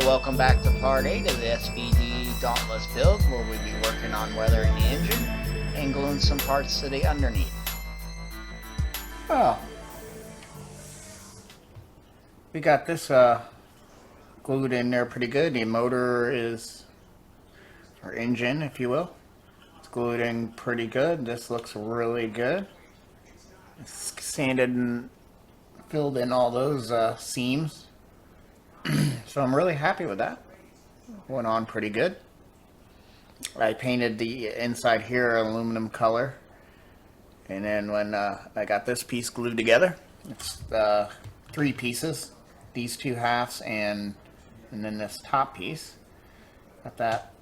welcome back to part 8 of the SBD Dauntless build, where we'll be working on weathering the engine and gluing some parts to the underneath. Oh, we got this glued in there pretty good. The motor is, or engine if you will, it's glued in pretty good. This looks really good. It's sanded and filled in all those seams. So I'm really happy with that. Went on pretty good. I painted the inside here aluminum color, and then when I got this piece glued together, it's 3 pieces, these 2 halves and then this top piece. Got that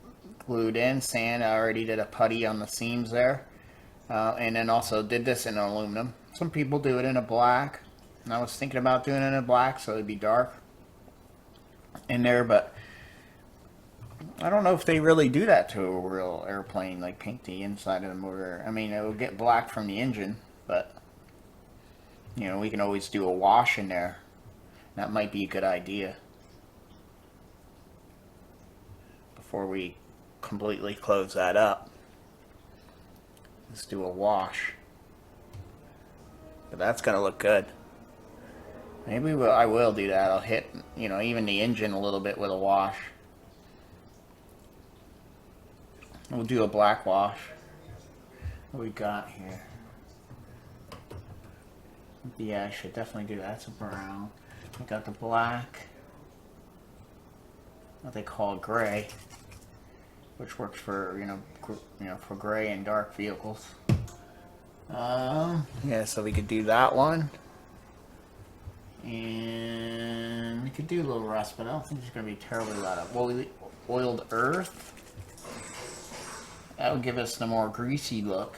glued in, sand. I already did a putty on the seams there, and then also did this in aluminum. Some people do it in a black, and I was thinking about doing it in a black so it'd be dark in there, but I don't know if they really do that to a real airplane, like paint the inside of the motor. I mean, it will get black from the engine, but you know, we can always do a wash in there. That might be a good idea before we completely close that up. Let's do a wash, but that's gonna look good. Maybe I will do that. I'll hit, you know, even the engine a little bit with a wash. We'll do a black wash. What we got here? Yeah, I should definitely do that. That's a brown. We got the black, what they call gray, which works for for gray and dark vehicles. Yeah, so we could do that one. And we could do a little rust, but I don't think it's going to be terribly loud. Oiled earth. That would give us the more greasy look.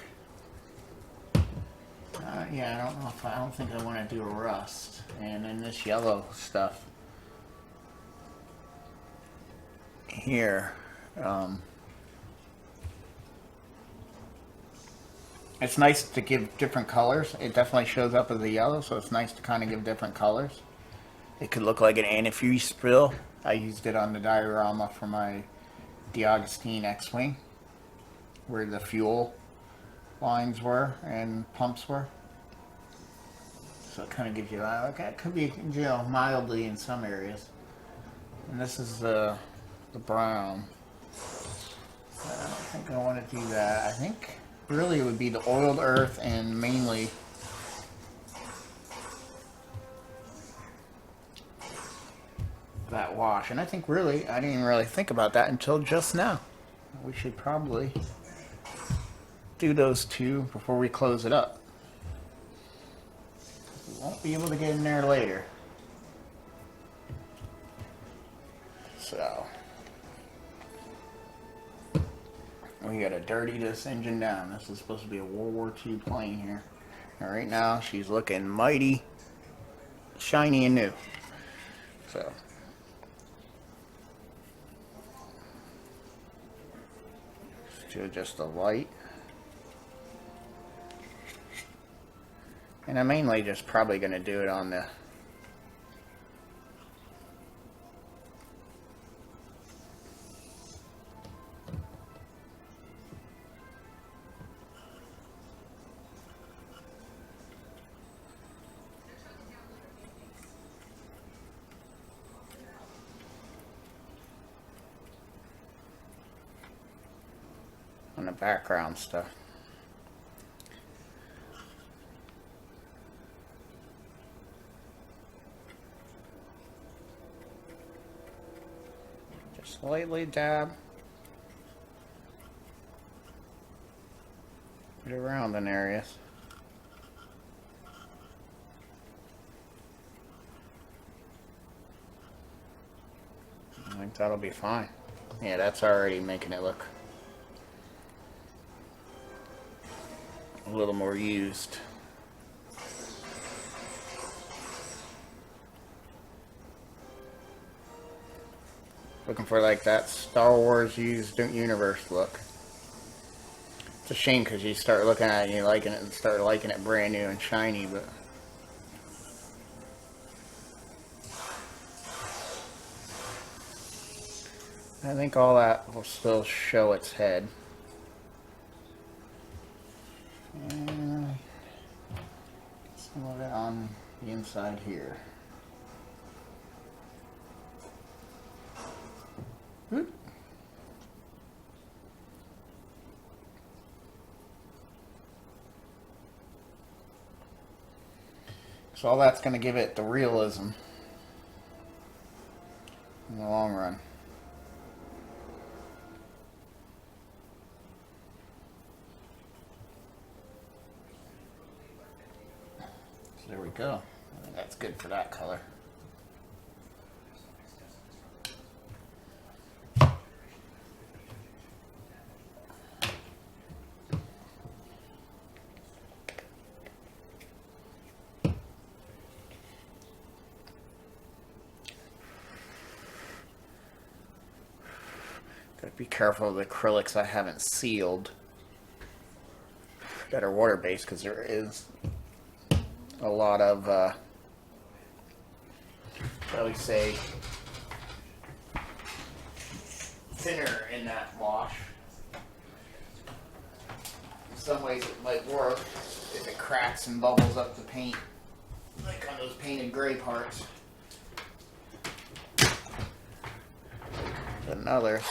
Yeah, I don't think I want to do a rust. And then this yellow stuff here. It's nice to give different colors. It definitely shows up as a yellow, so it's nice to kind of give different colors. It could look like an antifreeze spill. I used it on the diorama for my D'Agostino X-Wing, where the fuel lines were and pumps were. So it kind of gives you that. Okay, it could be, you know, mildly in some areas. And this is the brown. I don't think I want to do that. I think really it would be the oiled earth and mainly that wash. And I think really, I didn't really think about that until just now. We should probably do those 2 before we close it up. We won't be able to get in there later. So we gotta dirty this engine down. This is supposed to be a World War II plane here. And right now she's looking mighty shiny and new. So let's do just the light. And I'm mainly just probably gonna do it on the background stuff. Just lightly dab it around in areas. I think that'll be fine. Yeah, that's already making it look a little more used. Looking for like that Star Wars used universe look. It's a shame because you start looking at it and you liking it and start liking it brand new and shiny, but I think all that will still show its head. And some of it on the inside here. Whoop. So all that's going to give it the realism in the long run. So there we go. I think that's good for that color. Gotta be careful of the acrylics I haven't sealed that are water-based, because there is a lot of, shall we say, thinner in that wash. In some ways it might work if it cracks and bubbles up the paint, like on those painted gray parts. But in others,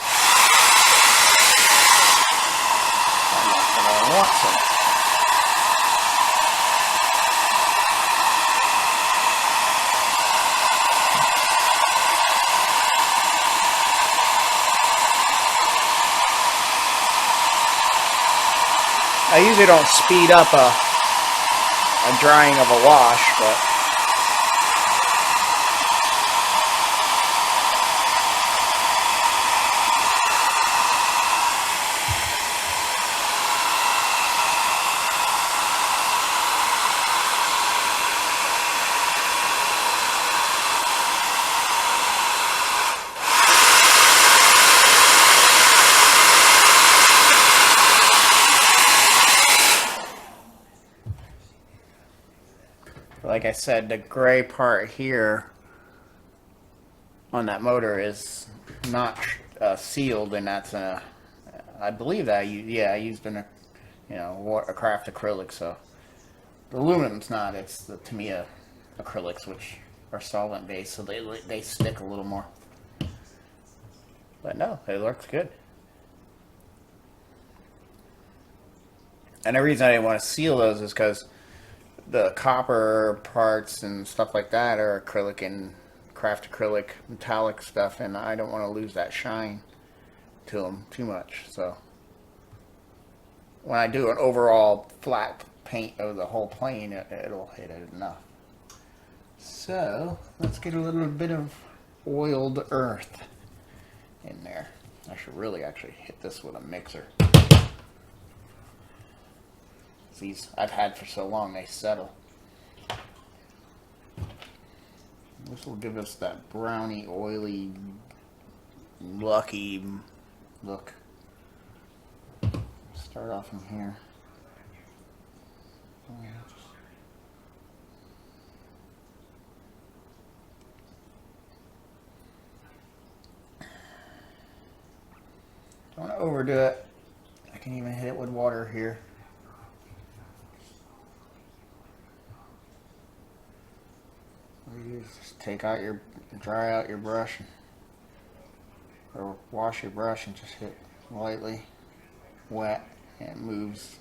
I'm not gonna want some. I usually don't speed up a drying of a wash, but like I said, the gray part here on that motor is not sealed, and that's I believe that I used a craft acrylic. So the aluminum's not. It's the Tamiya acrylics, which are solvent based, so they stick a little more. But no, it looks good. And the reason I didn't want to seal those is because the copper parts and stuff like that are acrylic and craft acrylic metallic stuff, and I don't want to lose that shine to them too much. So when I do an overall flat paint of the whole plane, it'll hit it enough. So let's get a little bit of oiled earth in there. I should really actually hit this with a mixer. These I've had for so long, they settle. This will give us that browny, oily, lucky look. Start off from here. Don't want to overdo it. I can even hit it with water here. You just dry out your brush, or wash your brush and just hit lightly wet, and it moves.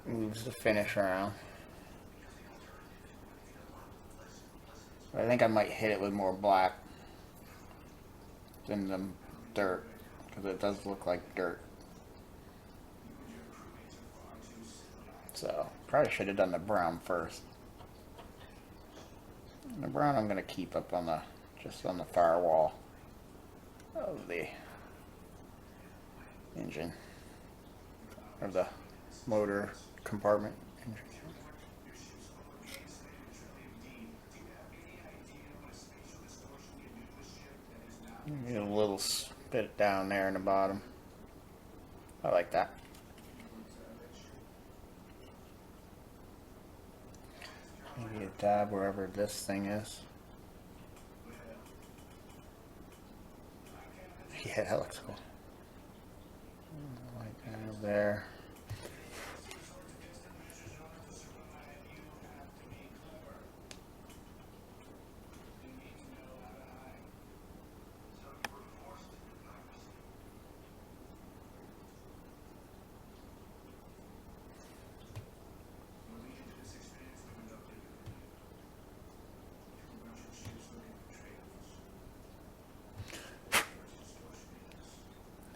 Moves the finish around. But I think I might hit it with more black than the dirt, because it does look like dirt. So, probably should have done the brown first. And the brown I'm going to keep up on just on the firewall of the engine, or the motor compartment. Get a little bit down there in the bottom. I like that. Maybe dab wherever this thing is. Yeah, that looks cool. Like that there.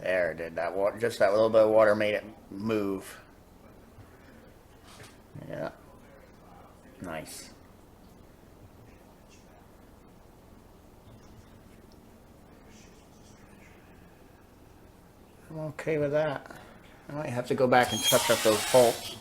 There, it did that water. Just that little bit of water made it move. Yeah. Nice. I'm okay with that. I might have to go back and touch up those bolts.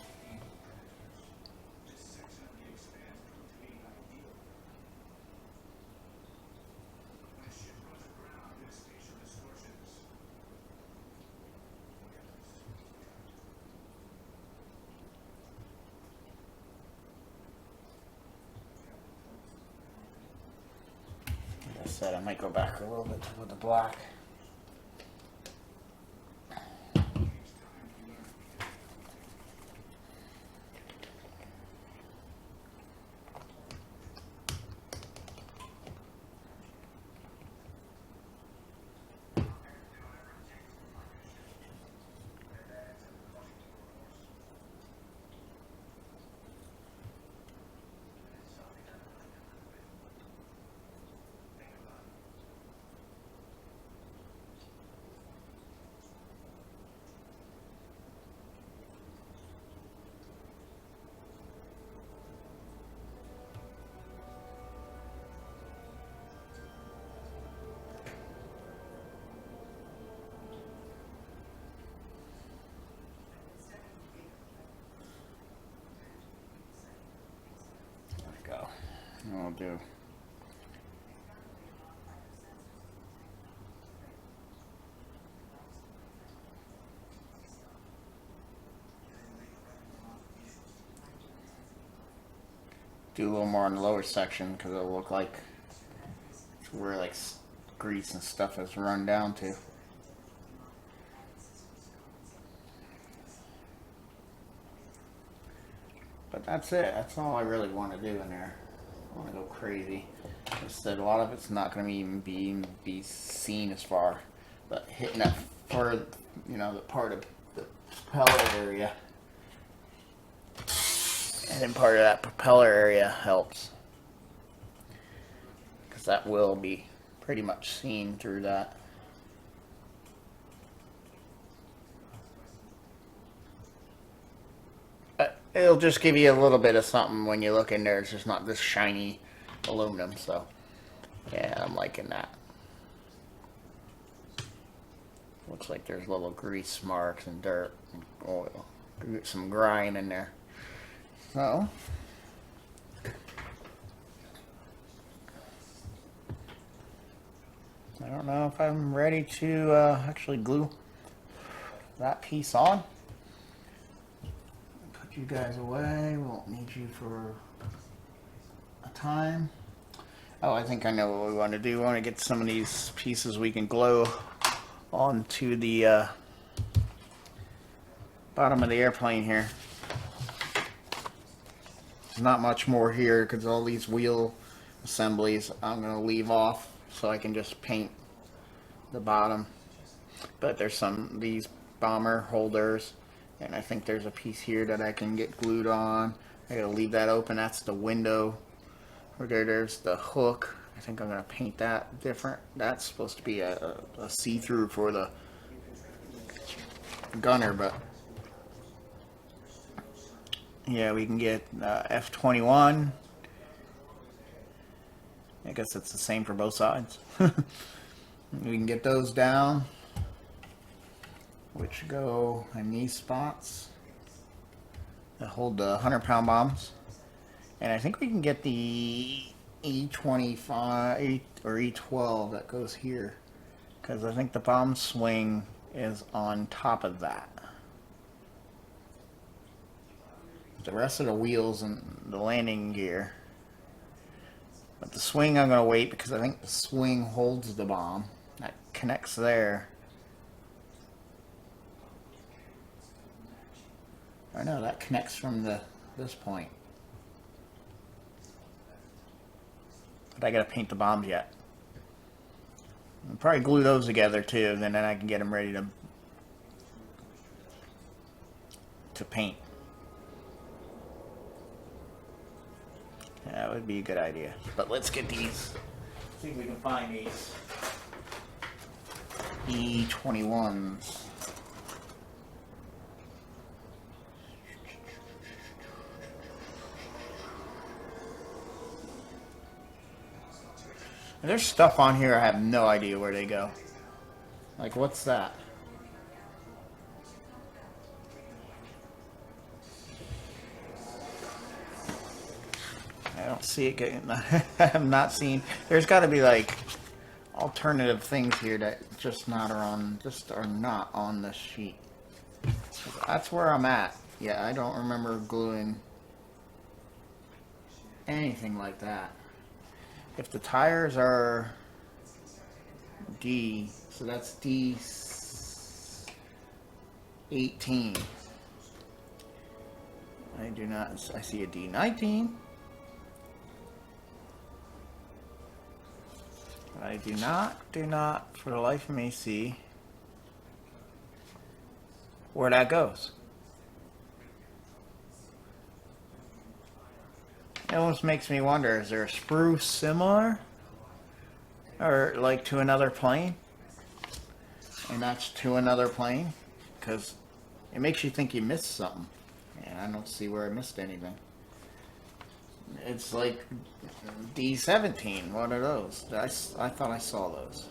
Like I said, I might go back a little bit with the black. I'll do. Do a little more on the lower section because it'll look like it's where like grease and stuff has run down to. But that's it. That's all I really want to do in there. I want to go crazy. Like I said, a lot of it's not going to even be seen as far, but hitting that further, you know, the part of the propeller area, and then part of that propeller area helps, because that will be pretty much seen through that. It'll just give you a little bit of something when you look in there. It's just not this shiny aluminum. So, yeah, I'm liking that. Looks like there's little grease marks and dirt and oil. Some grime in there. So, I don't know if I'm ready to actually glue that piece on. You guys away. Won't need you for a time. Oh, I think I know what we want to do. We want to get some of these pieces we can glue onto the bottom of the airplane here. There's not much more here because all these wheel assemblies I'm going to leave off so I can just paint the bottom. But there's these bomber holders. And I think there's a piece here that I can get glued on. I gotta leave that open. That's the window. There's the hook. I think I'm gonna paint that different. That's supposed to be a see-through for the gunner, but yeah, we can get F21. I guess it's the same for both sides. We can get those down, which go in these spots that hold the 100-pound bombs. And I think we can get the E25 or E12 that goes here, because I think the bomb swing is on top of that. The rest of the wheels and the landing gear But the swing I'm going to wait because I think the swing holds the bomb. That connects there. I know that connects from this point. But I got to paint the bombs yet. I'll probably glue those together too, then I can get them ready to paint. That would be a good idea. But let's get these. See if we can find these E21s. And there's stuff on here I have no idea where they go. Like, what's that? I don't see it getting. I'm not seeing. There's got to be like alternative things here that just are not on the sheet. That's where I'm at. Yeah, I don't remember gluing anything like that. If the tires are D, so that's D18. I do not. I see a D19. I do not, for the life of me, see where that goes. It almost makes me wonder, is there a sprue similar? Or like to another plane? And that's to another plane? Because it makes you think you missed something. And I don't see where I missed anything. It's like D17. What are those? I thought I saw those.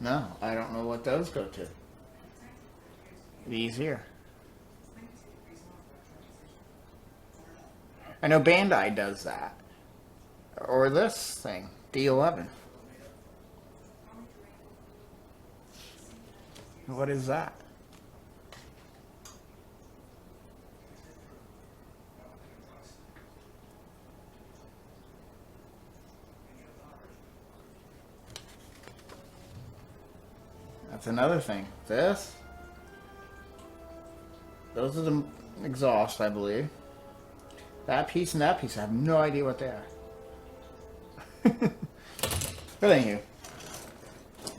No, I don't know what those go to. These here. I know Bandai does that. Or this thing, D11. What is that? That's another thing. This. Those are the exhaust, I believe. That piece and that piece, I have no idea what they are. But anyway,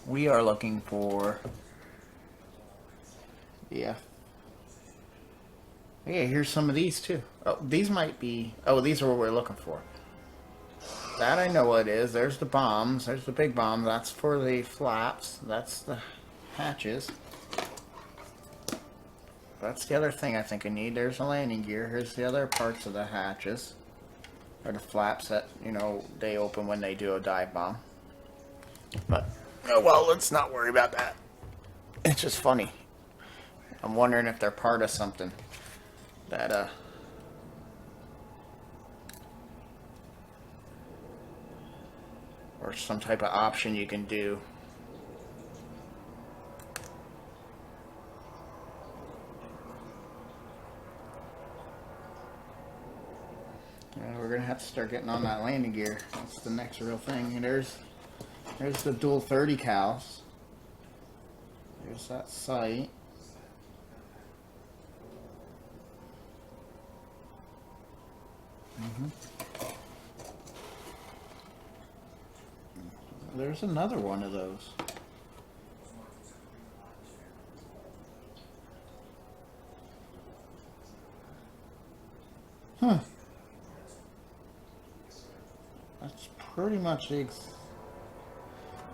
we are looking for. Yeah. Yeah, here's some of these too. Oh, these might be. Oh, these are what we're looking for. That I know what it is. There's the bombs. There's the big bomb. That's for the flaps. That's the hatches. That's the other thing I think I need. There's the landing gear. Here's the other parts of the hatches. Or the flaps that, you know, they open when they do a dive bomb. But, oh well, let's not worry about that. It's just funny. I'm wondering if they're part of something that, or some type of option you can do. We're gonna have to start getting on that landing gear. That's the next real thing. And there's the dual 30 cals. There's that sight. There's another one of those. That's pretty much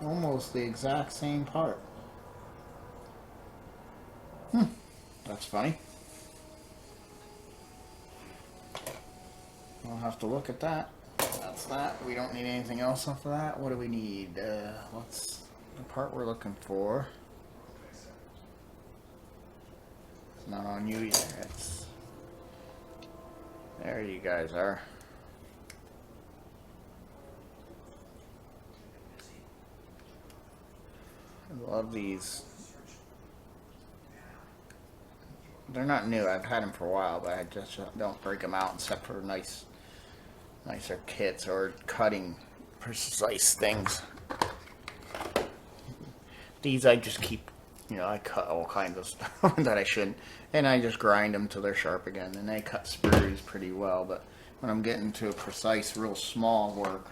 almost the exact same part. That's funny. We'll have to look at that. That's that. We don't need anything else off of that. What do we need? What's the part we're looking for? It's not on you either. It's there. You guys are. I love these. They're not new. I've had them for a while, but I just don't break them out except for nice nicer kits or cutting precise things. These I just keep, you know, I cut all kinds of stuff that I shouldn't, and I just grind them till they're sharp again, and they cut sprues pretty well. But when I'm getting to a precise, real small work,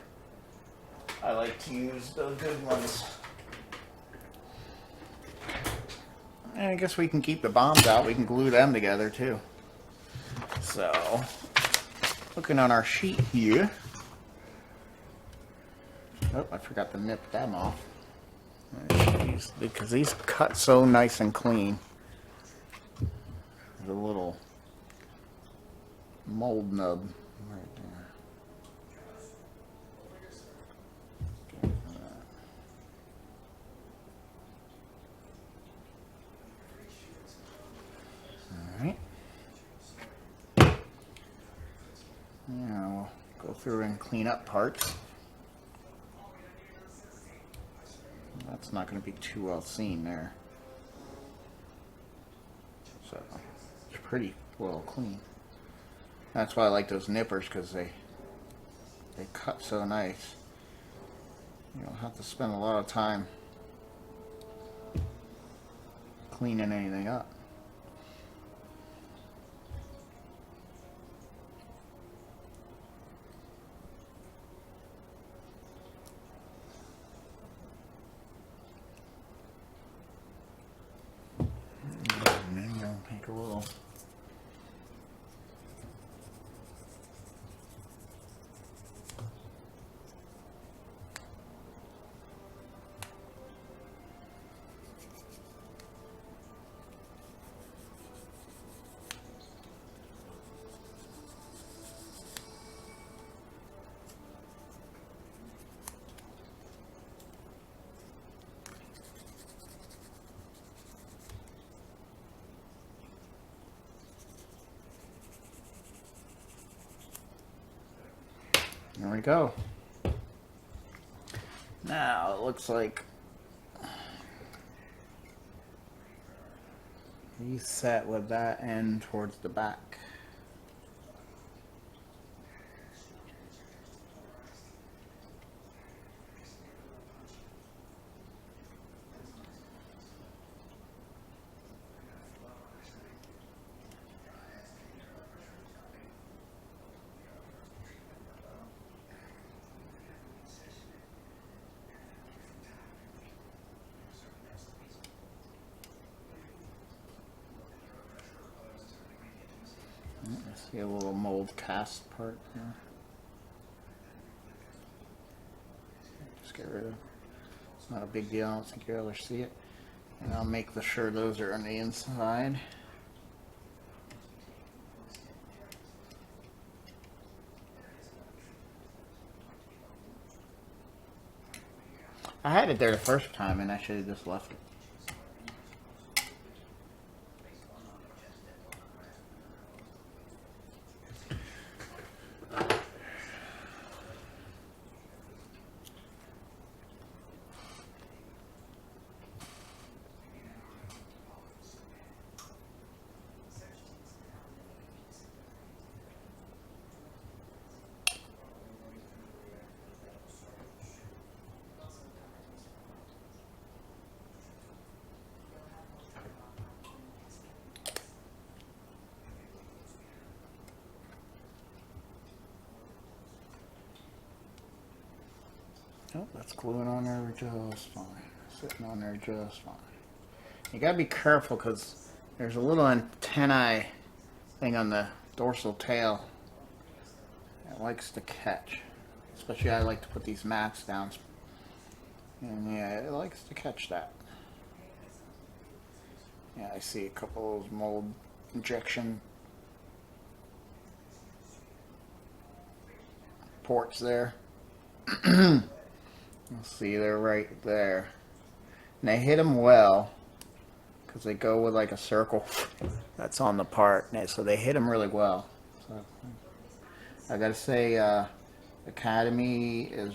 I like to use the good ones. And I guess we can keep the bombs out. We can glue them together too. So, looking on our sheet here. Oh, I forgot to nip them off. Because these cut so nice and clean. There's a little mold nub right there. Alright. Now we'll go through and clean up parts. That's not going to be too well seen there. So it's pretty well clean. That's why I like those nippers, because they cut so nice. You don't have to spend a lot of time cleaning anything up. And then we'll take a little there we go. Now it looks like he's set with that end towards the back. See a little mold cast part there. Just get rid of it. It's not a big deal. I don't think you'll ever see it. And I'll make sure those are on the inside. I had it there the first time and I should have just left it. Oh, that's gluing on there just fine. Sitting on there just fine. You gotta be careful because there's a little antennae thing on the dorsal tail that likes to catch. Especially I like to put these mats down. And yeah, it likes to catch that. Yeah, I see a couple of those mold injection ports there. You'll see they're right there. And they hit them well because they go with like a circle that's on the part. And so they hit them really well. So I gotta say, Academy is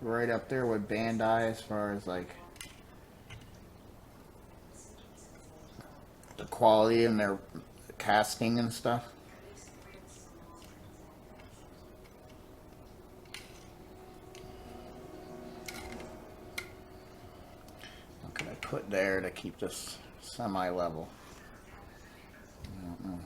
right up there with Bandai as far as like the quality in their casting and stuff. put there to keep this semi-level? I don't know.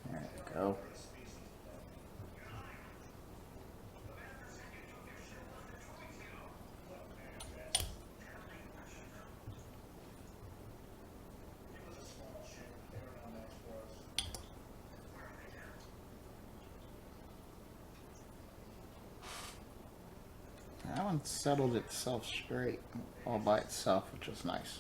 There we go. That one settled itself straight all by itself, which is nice.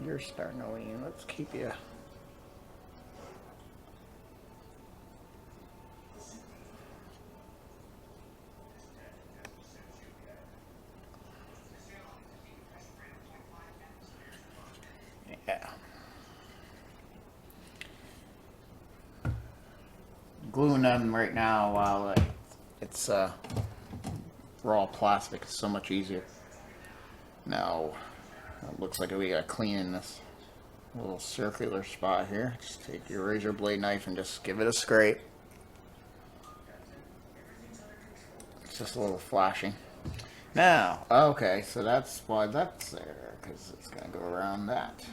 You're starting to lean. Let's keep you. Yeah. Gluing them right now while it's raw plastic is so much easier. Now, it looks like we got cleaning this little circular spot here. Just take your razor blade knife and just give it a scrape. It's just a little flashing. Now, okay, so that's why that's there, because it's going to go around that.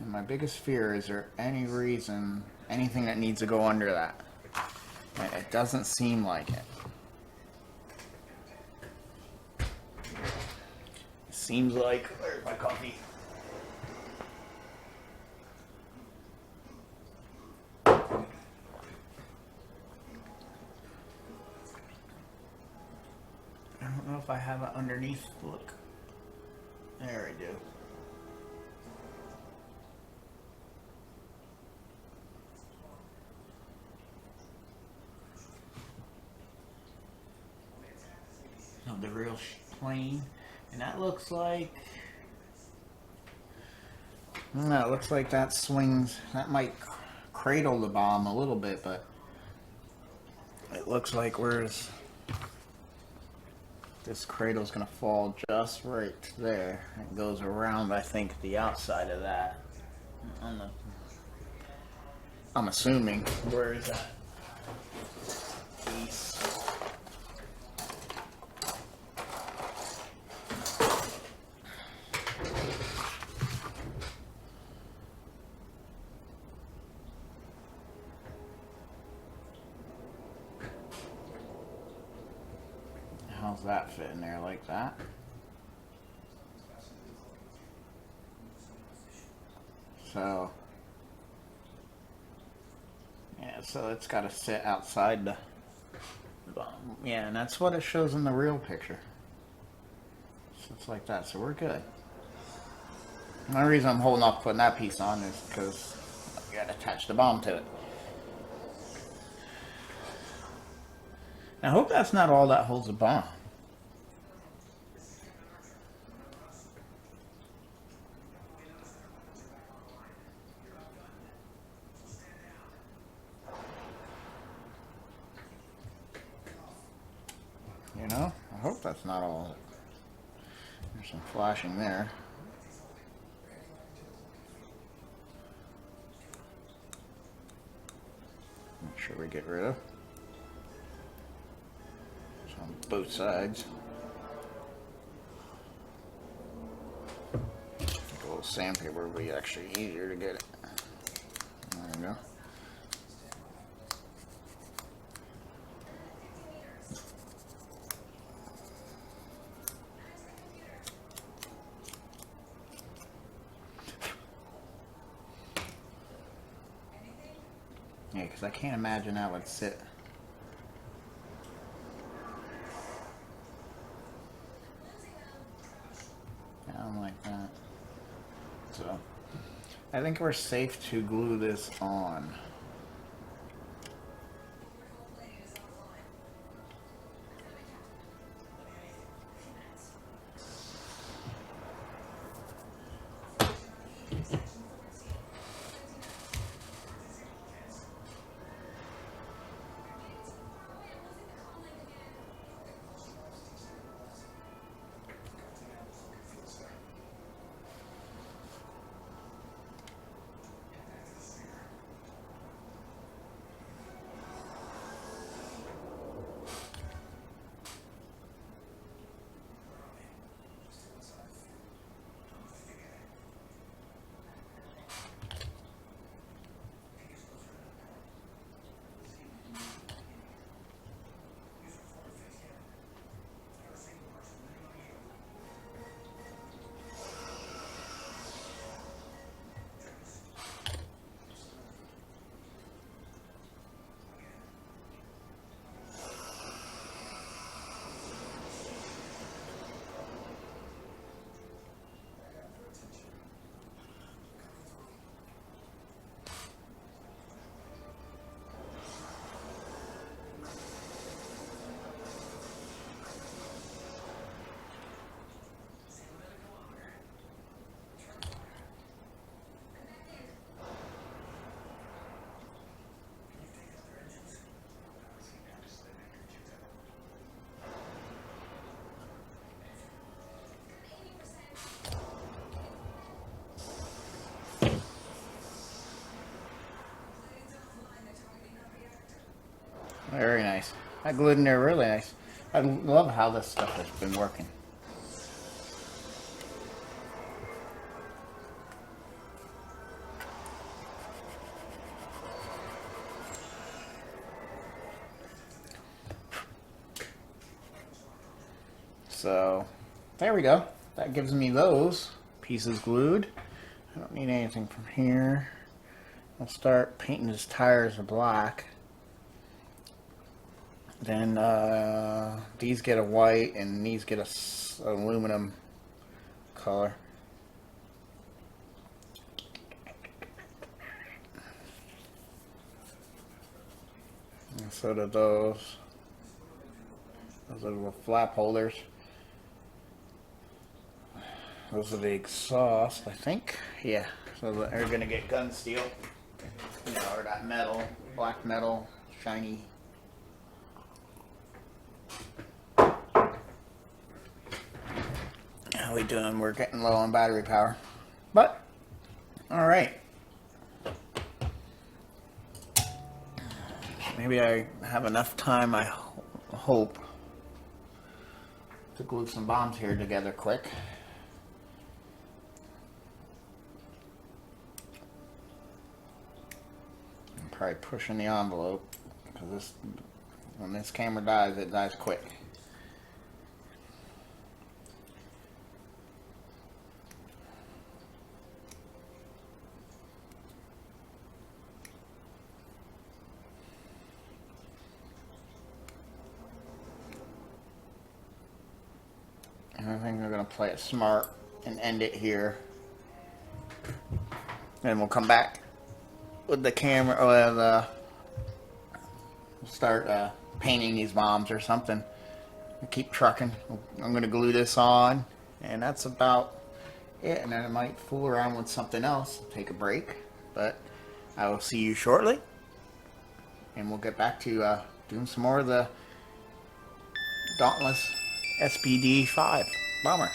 And my biggest fear is there any reason, anything that needs to go under that? And it doesn't seem like it. Seems like, where's my coffee? I don't know if I have it underneath. Look. There we do. Of the real plane. And that looks like, no, it looks like that swings, that might cradle the bomb a little bit, but it looks like where's this cradle's gonna fall just right there. It goes around, I think, the outside of that. I'm assuming. Where is that piece? How's that fit in there like that? So, yeah, so it's got to sit outside the bomb. Yeah, and that's what it shows in the real picture. So it's like that, so we're good. The only reason I'm holding off putting that piece on is because I got to attach the bomb to it. I hope that's not all that holds the bomb. You know, I hope that's not all. There's some flashing there. Make sure we get rid of. It's on both sides. A little sandpaper would be actually easier to get it. There we go. Yeah, because I can't imagine that would sit I think we're safe to glue this on. Very nice. That glued in there really nice. I love how this stuff has been working. So, there we go. That gives me those pieces glued. I don't need anything from here. I'll start painting his tires black. Then these get a white and these get a aluminum color. And so do those. Those are the flap holders. Those are the exhaust, I think. Yeah, so they're gonna get gun steel. You know, or that metal, black metal, shiny. How we doing? We're getting low on battery power, but all right. Maybe I have enough time, I hope, to glue some bombs here together quick. I'm probably pushing the envelope because when this camera dies, it dies quick. I think we're going to play it smart and end it here. And we'll come back with the camera, or we'll start painting these bombs or something. We'll keep trucking. I'm going to glue this on, and that's about it. And then I might fool around with something else, take a break. But I will see you shortly. And we'll get back to doing some more of the Dauntless SBD-5 bomber.